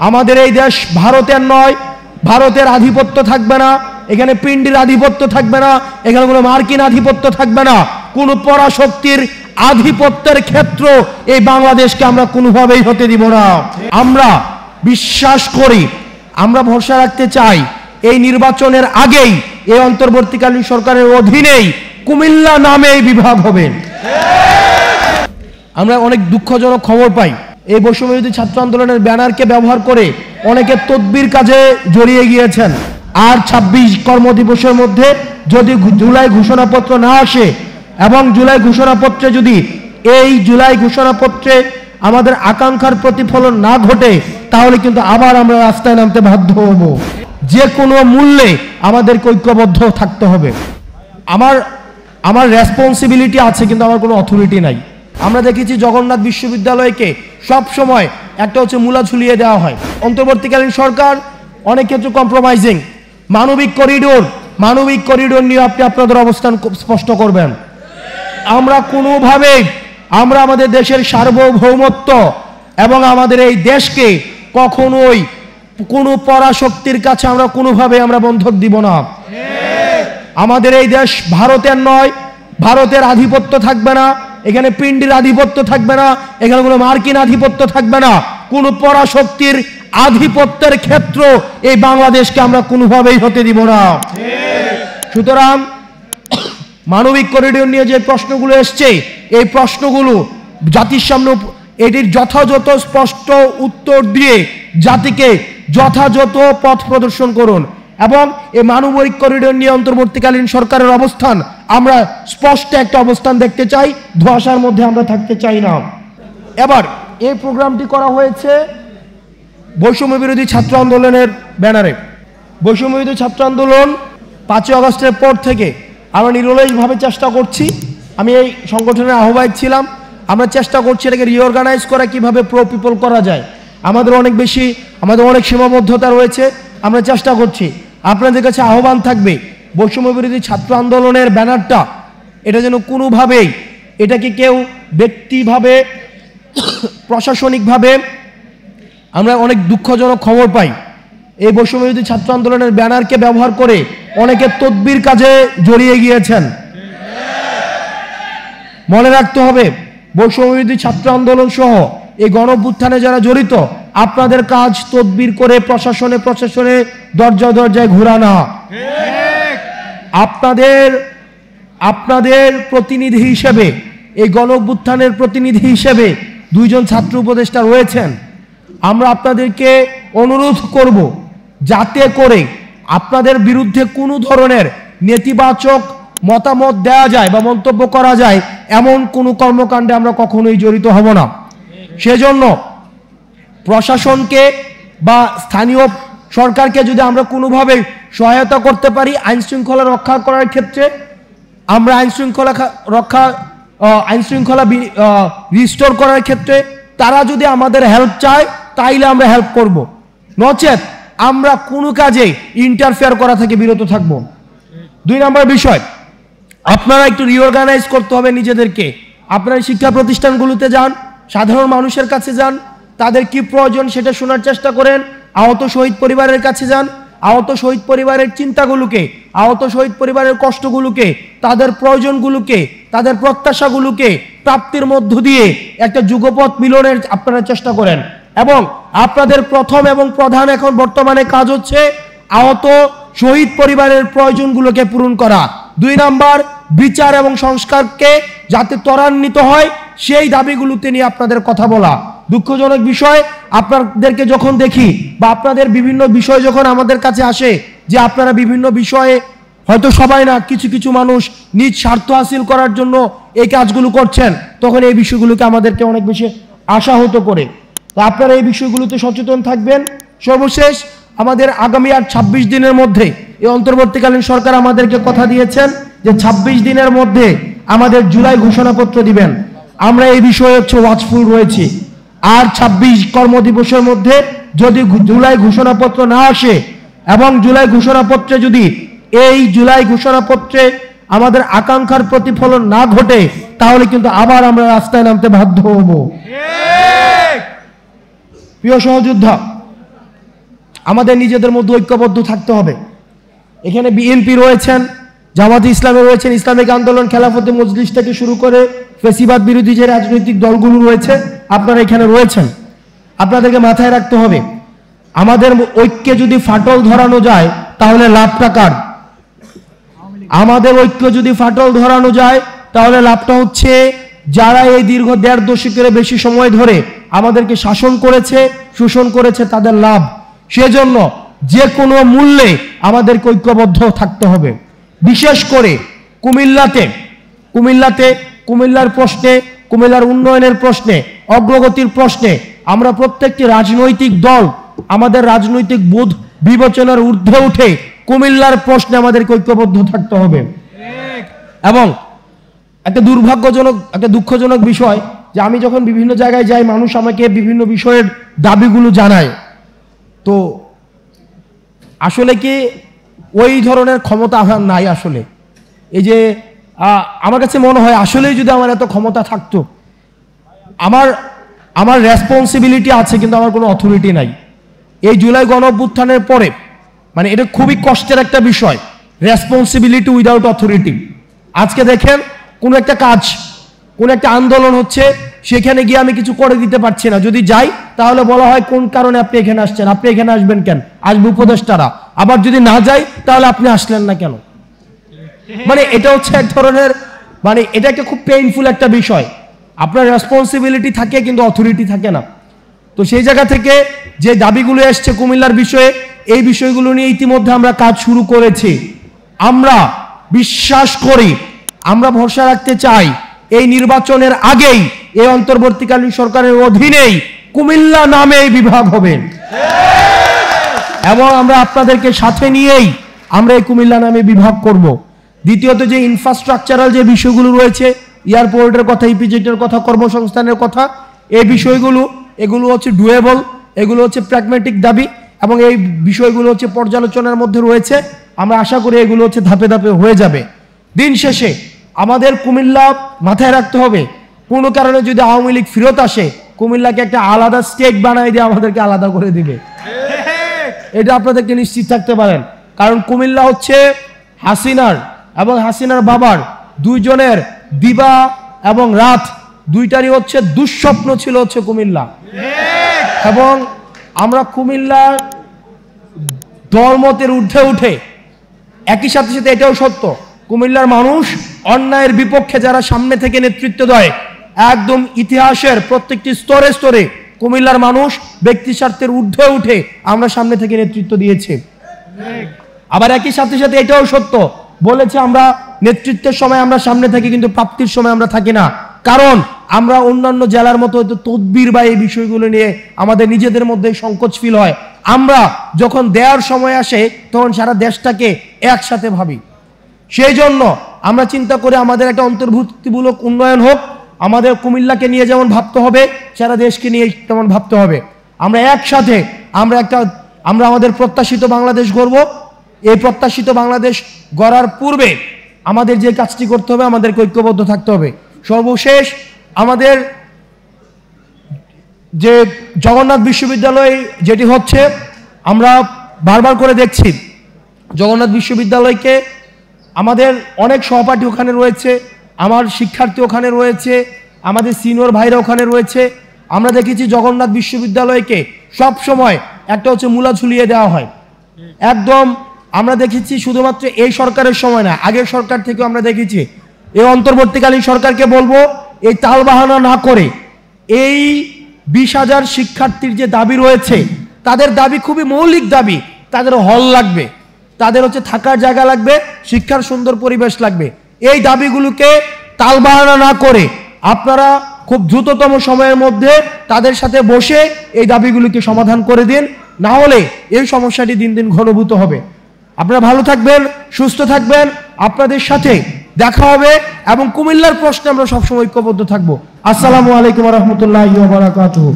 আমাদের এই দেশ ভারতের নয়, ভারতের আধিপত্য থাকবে না, এখানে পিন্ডির আধিপত্য থাকবে না, এখানে কোনো মার্কিন আধিপত্য থাকবে না, কোনো পরাশক্তির আধিপত্যের ক্ষেত্র এই বাংলাদেশকে আমরা কোনোভাবেই হতে দিব না। আমরা বিশ্বাস করি, আমরা ভরসা রাখতে চাই এই নির্বাচনের আগেই এই অন্তর্বর্তীকালীন সরকারের অধীনেই কুমিল্লা নামে এই বিভাগ হবে। আমরা অনেক দুঃখজনক খবর পাই, এই বৈষম্যবিরোধী ছাত্র আন্দোলনের ব্যানারকে ব্যবহার করে অনেকে তদবির কাজে জড়িয়ে গিয়েছেন। আর 26 কর্মদিবসের মধ্যে যদি জুলাই ঘোষণাপত্র না আসে এবং জুলাই ঘোষণাপত্রে যদি এই জুলাই ঘোষণাপত্রে আমাদের আকাঙ্ক্ষার প্রতিফলন না ঘটে, তাহলে কিন্তু আবার আমরা রাস্তায় নামতে বাধ্য হব। যে কোনো মূল্যে আমাদেরকে ঐক্যবদ্ধ থাকতে হবে। আমার রেসপন্সিবিলিটি আছে, কিন্তু আমার কোনো অথরিটি নাই। আমরা দেখেছি জগন্নাথ বিশ্ববিদ্যালয়কে সব সময় একটা হচ্ছে মূলা ঝুলিয়ে দেওয়া হয়। অন্তর্বর্তীকালীন সরকার অনেক ক্ষেত্রে কম্প্রোমাইজিং। মানবিক করিডোর নিয়ে আপনি আপনাদের অবস্থান স্পষ্ট করবেন। আমরা কোনোভাবেই আমরা আমাদের দেশের সার্বভৌমত্ব এবং আমাদের এই দেশকে কখনোই কোনো পরাশক্তির কাছে আমরা কোনোভাবে আমরা বন্ধক দিব না। আমাদের এই দেশ ভারতের নয়, ভারতের আধিপত্য থাকবে না, এখানে পিন্ডির আধিপত্য থাকবে না, এখানে কোনো মার্কিন আধিপত্য থাকবে না, কোনো পরাশক্তির আধিপত্যের ক্ষেত্র এই বাংলাদেশকে আমরা কোনোভাবেই হতে দিব না। সুতরাং মানবিক করিডোর নিয়ে যে প্রশ্নগুলো এসছে, এই প্রশ্নগুলো জাতির সামনে এটির যথাযথ স্পষ্ট উত্তর দিয়ে জাতিকে যথাযথ পথ প্রদর্শন করুন। এবং এই মানবিক করিডোর নিয়ে অন্তর্বর্তীকালীন সরকারের অবস্থান, আমরা স্পষ্ট একটা অবস্থান দেখতে চাই, ধোঁয়াশার মধ্যে আমরা থাকতে চাই না। এবার এই প্রোগ্রামটি করা হয়েছে বৈষম্য বিরোধী ছাত্র আন্দোলনের ব্যানারে। বৈষম্য বিরোধী ছাত্র আন্দোলন 5ই আগস্টের পর থেকে আমরা নিরলসভাবে চেষ্টা করছি, আমি এই সংগঠনের আহ্বায়ক ছিলাম, আমরা চেষ্টা করছি এটাকে রিঅর্গানাইজ করা, কিভাবে প্রো পিপল করা যায়। আমাদের অনেক সীমাবদ্ধতা রয়েছে, আমরা চেষ্টা করছি। আপনাদের কাছে আহ্বান থাকবে, বৈষম্য বিরোধী ছাত্র আন্দোলনের ব্যানারটা এটা যেন কোনোভাবেই এটাকে কেউ ব্যক্তিভাবে প্রশাসনিকভাবে, আমরা অনেক দুঃখজনক খবর পাই, এই বৈষম্য বিরোধী ছাত্র আন্দোলনের ব্যানারকে ব্যবহার করে অনেকে তদবির কাজে জড়িয়ে গিয়েছেন। মনে রাখতে হবে, বৈষম্য বিরোধী ছাত্র আন্দোলন সহ এই গণঅভ্যুত্থানে যারা জড়িত, আপনাদের কাজ তদবির করে প্রশাসনে দরজায় ঘোরানো। আপনাদের প্রতিনিধি হিসেবে, এই গণঅভ্যুত্থানের প্রতিনিধি হিসেবে 2 জন ছাত্র উপদেষ্টা রয়েছেন। আমরা আপনাদেরকে অনুরোধ করব, যাতে করে আপনাদের বিরুদ্ধে কোনো ধরনের নেতিবাচক মতামত দেওয়া যায় বা মন্তব্য করা যায়, এমন কোনো কর্মকাণ্ডে আমরা কখনোই জড়িত হব না। সেজন্য প্রশাসনকে বা স্থানীয় সরকারকে যদি আমরা কোনোভাবে সহায়তা করতে পারি আইন শৃঙ্খলা রক্ষা করার ক্ষেত্রে, আমরা আইন শৃঙ্খলা রিস্টোর করার ক্ষেত্রে তারা যদি আমাদের হেল্প চায়, তাইলে আমরা হেল্প করব। নচেত আমরা কোনো কাজে ইন্টারফেয়ার করা থেকে বিরত থাকব। 2 নম্বর বিষয়, আপনারা একটু রিঅর্গানাইজ করতে হবে নিজেদেরকে। আপনারা শিক্ষা প্রতিষ্ঠানগুলোতে যান, সাধারণ মানুষের কাছে যান, তাদের কি প্রয়োজন সেটা শোনার চেষ্টা করেন। আহত শহীদ পরিবারের কাছে যান, আহত শহীদ পরিবারের চিন্তাগুলোকে, আহত শহীদ পরিবারের কষ্টগুলোকে, তাদের প্রয়োজনগুলোকে, তাদের প্রত্যাশাগুলোকে প্রাপ্তির মধ্য দিয়ে একটা যুগপথ মিলনের আপনারা চেষ্টা করেন। এবং আপনাদের প্রথম এবং প্রধান এখন বর্তমানে কাজ হচ্ছে আহত শহীদ পরিবারের প্রয়োজনগুলোকে পূরণ করা। 2 নম্বর, বিচার এবং সংস্কারকে যাতে ত্বরান্বিত হয় সেই দাবিগুলোতে নিয়ে আপনাদের কথা বলা। দুঃখজনক বিষয়, আপনাদেরকে যখন দেখি বা আপনাদের বিভিন্ন বিষয় যখন আমাদের কাছে আসে, যে আপনারা বিভিন্ন বিষয়ে, হয়তো সবাই না, কিছু কিছু মানুষ নিজ স্বার্থ হাসিল করার জন্য এই কাজগুলো করছেন, তখন এই বিষয়গুলোকে আমাদেরকে অনেক বেশি আশাহত করে। তো আপনারা এই বিষয়গুলোতে সচেতন থাকবেন। সর্বশেষ, আমাদের আগামী আর 26 দিনের মধ্যে এই অন্তর্বর্তীকালীন সরকার আমাদেরকে কথা দিয়েছেন যে 26 দিনের মধ্যে আমাদের জুলাই ঘোষণাপত্র দিবেন। আমরা এই বিষয়ে ওয়াচফুল রয়েছি। আর 26 কর্মদিবসের মধ্যে যদি জুলাই ঘোষণাপত্র না আসে এবং জুলাই ঘোষণাপত্রে যদি এই জুলাই ঘোষণাপত্রে আমাদের আকাঙ্ক্ষার প্রতিফলন না ঘটে, তাহলে কিন্তু আবার আমরা রাস্তায় নামতে বাধ্য হব। প্রিয় সহযোদ্ধা, আমাদের নিজেদের মধ্যে ঐক্যবদ্ধ থাকতে হবে। এখানে বিএনপি রয়েছেন, জামাতে ইসলামে রয়েছেন, ইসলামিক আন্দোলন, খেলাফতে মজলিস থেকে শুরু করে ফেসিবাদ বিরোধী যে রাজনৈতিক দলগুলো রয়েছে, আপনারা এখানে রয়েছেন। আপনাদেরকে মাথায় রাখতে হবে, আমাদের ঐক্যে যদি ফাটল ধরানো যায় তাহলে লাভটা কার? আমাদের ঐক্য যদি ফাটল ধরানো যায় তাহলে লাভটা হচ্ছে যারা এই দীর্ঘ ১.৫ দশকের বেশি সময় ধরে আমাদেরকে শাসন করেছে, শোষণ করেছে, তাদের লাভ। সেজন্য যে কোনো মূল্যে আমাদেরকে ঐক্যবদ্ধ থাকতে হবে। বিশেষ করে কুমিল্লার প্রশ্নে, কুমিল্লার উন্নয়নের প্রশ্নে, অগ্রগতির প্রশ্নে আমরা প্রত্যেকটি রাজনৈতিক দল আমাদের রাজনৈতিক বোধ বিবেচনার ঊর্ধ্বে উঠে কুমিল্লার প্রশ্নে আমাদেরকে ঐক্যবদ্ধ থাকতে হবে। এবং একটা দুঃখজনক বিষয় যে আমি যখন বিভিন্ন জায়গায় যাই, মানুষ আমাকে বিভিন্ন বিষয়ের দাবিগুলো জানায়, তো আসলে কি ওই ধরনের ক্ষমতা আমার নাই। আসলে এই যে আমার কাছে মনে হয় আসলেই যদি আমার এত ক্ষমতা থাকতো, আমার রেসপন্সিবিলিটি আছে কিন্তু আমার কোনো অথরিটি নাই। এই জুলাই গণঅভ্যুত্থানের পরে মানে এটা খুবই কষ্টের একটা বিষয়, রেসপন্সিবিলিটি উইদাউট অথরিটি। আজকে দেখেন কোনো একটা কাজ, কোনো একটা আন্দোলন হচ্ছে, সেখানে গিয়ে আমি কিছু করে দিতে পারছি না। যদি যাই তাহলে বলা হয় কোন কারণে আপনি এখানে আসছেন, আপনি এখানে আসবেন কেন, আসবে উপদেষ্টারা। আবার যদি না যাই তাহলে আপনি আসলেন না কেন। মানে এটা হচ্ছে এক ধরনের, মানে এটা একটা খুব পেইনফুল একটা বিষয়। আপনার রেসপন্সিবিলিটি থাকে কিন্তু অথরিটি থাকে না। তো সেই জায়গা থেকে যে দাবিগুলো এসছে কুমিল্লার বিষয়ে, এই বিষয়গুলো নিয়ে ইতিমধ্যে আমরা কাজ শুরু করেছি। আমরা বিশ্বাস করি, আমরা ভরসা রাখতে চাই এই নির্বাচনের আগেই এই অন্তর্বর্তীকালীন সরকারের অধীনেই কুমিল্লা নামে এই বিভাগ হবে এবং আমরা আপনাদেরকে সাথে নিয়েই আমরা এই কুমিল্লা নামে বিভাগ করব। দ্বিতীয়ত যে ইনফ্রাস্ট্রাকচারাল যে বিষয়গুলো রয়েছে, এয়ারপোর্টের কথা, ইপিজেটের কথা, কর্মসংস্থানের কথা, এই বিষয়গুলো এগুলো হচ্ছে ডুয়েবল, এগুলো হচ্ছে প্র্যাগম্যাটিক দাবি এবং এই বিষয়গুলো হচ্ছে পর্যালোচনার মধ্যে রয়েছে। আমরা আশা করি এগুলো হচ্ছে ধাপে ধাপে হয়ে যাবে। দিন শেষে আমাদের কুমিল্লা মাথায় রাখতে হবে, কোনো কারণে যদি আওয়ামী লীগ ফেরত আসে, কুমিল্লাকে একটা আলাদা স্টেট বানাই দিয়ে আমাদেরকে আলাদা করে দিবে, এটা আপনাদেরকে নিশ্চিত থাকতে পারেন। কারণ কুমিল্লা হচ্ছে হাসিনার এবং হাসিনার বাবার দুইজনের দিবা এবং রাত দুইটারই হচ্ছে দুঃস্বপ্ন ছিল হচ্ছে কুমিল্লা। এবং আমরা কুমিল্লা দলমতের ঊর্ধ্বে উঠে একই সাথে সাথে এটাও সত্য, কুমিল্লার মানুষ অন্যায়ের বিপক্ষে যারা সামনে থেকে নেতৃত্ব দেয়, একদম ইতিহাসের প্রত্যেকটি স্তরে স্তরে কুমিল্লার মানুষ ব্যক্তি স্বার্থের ঊর্ধ্বে উঠে আমরা সামনে থেকে নেতৃত্ব দিয়েছি। আবার একই সাথে সাথে এটাও সত্য বলেছে, আমরা নেতৃত্বের সময় আমরা সামনে থাকি কিন্তু প্রাপ্তির সময় আমরা থাকি না। কারণ আমরা অন্যান্য জেলার মতো হয়তো তদবির বা এই বিষয়গুলো নিয়ে আমাদের নিজেদের মধ্যে সংকোচ ফিল হয়। আমরা যখন দেওয়ার সময় আসে তখন সারা দেশটাকে একসাথে ভাবি। সেই জন্য আমরা চিন্তা করে আমাদের একটা অন্তর্ভুক্তিমূলক উন্নয়ন হোক, আমাদের কুমিল্লাকে নিয়ে যেমন ভাবতে হবে, সারা দেশকে নিয়ে তেমন ভাবতে হবে। আমরা একসাথে আমরা আমাদের প্রত্যাশিত বাংলাদেশ গড়ব। এই প্রত্যাশিত বাংলাদেশ গড়ার পূর্বে আমাদের যে কাজটি করতে হবে, আমাদেরকে ঐক্যবদ্ধ থাকতে হবে। সর্বশেষ আমাদের যে জগন্নাথ বিশ্ববিদ্যালয় যেটি হচ্ছে, আমরা বারবার করে দেখছি জগন্নাথ বিশ্ববিদ্যালয়কে, আমাদের অনেক সহপাঠী ওখানে রয়েছে, আমার শিক্ষার্থী ওখানে রয়েছে, আমাদের সিনিয়র ভাইরা ওখানে রয়েছে। আমরা দেখেছি জগন্নাথ বিশ্ববিদ্যালয়কে সব সময় একটা হচ্ছে মূলা ঝুলিয়ে দেওয়া হয় একদম। আমরা দেখেছি শুধুমাত্র এই সরকারের সময় না, আগের সরকার থেকেও আমরা দেখেছি। এই অন্তর্বর্তীকালীন সরকারকে বলবো, এই তালবাহানা না করে এই 20,000 শিক্ষার্থীর যে দাবি রয়েছে, তাদের দাবি খুবই মৌলিক দাবি। তাদের হল লাগবে, তাদের হচ্ছে থাকার জায়গা লাগবে, শিক্ষার সুন্দর পরিবেশ লাগবে। এই দাবিগুলোকে তালবাহানা না করে আপনারা খুব দ্রুততম সময়ের মধ্যে তাদের সাথে বসে এই দাবিগুলোকে সমাধান করে দিন, না হলে এই সমস্যাটি দিন দিন ঘনীভূত হবে। আপনারা ভালো থাকবেন, সুস্থ থাকবেন, আপনাদের সাথে দেখা হবে এবং কুমিল্লার প্রশ্নে আমরা সবসময় ঐক্যবদ্ধ থাকবো। আসসালামু আলাইকুম ওয়া রাহমাতুল্লাহি ওয়া বারাকাতুহু।